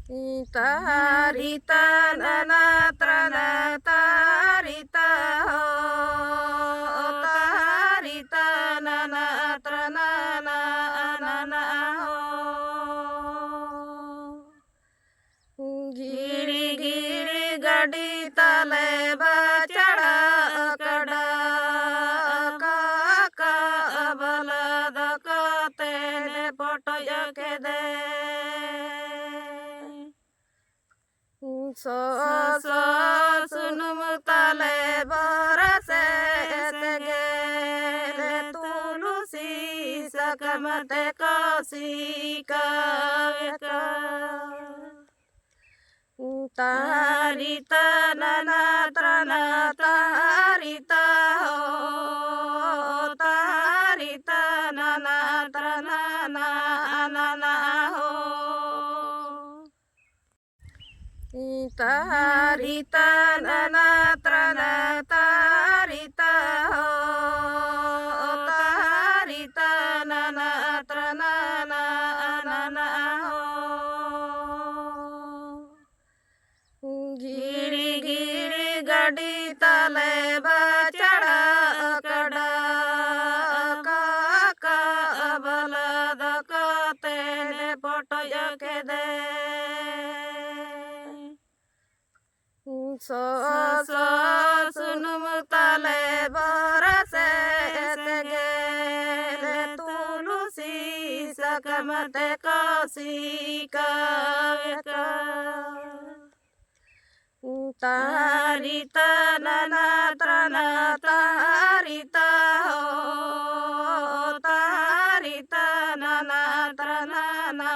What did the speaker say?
Tarita nana trana tarita ho tarita nana trana na nana ho गिरी गिरी गड़ी तले बचड़ा कड़ा का बलद कते ने पटय के दे सो सो सुनुम तले बरसे गे तुलसी सकमते कोसी का तारिता नना त्रना तारिता हो तारिता नना त्रना नना हो तारिता नना त्रना तारिता हो तारिता नना त्रना नना हो गिरी गिरी गड़ी तले बचड़ा कड़ा का बलद कते ने पटय के दे सो सो सुनुम तले बरसे गे तुलसी सकमते कोसी का तारिता नना त्रना तारिता हो तारिता नना त्रना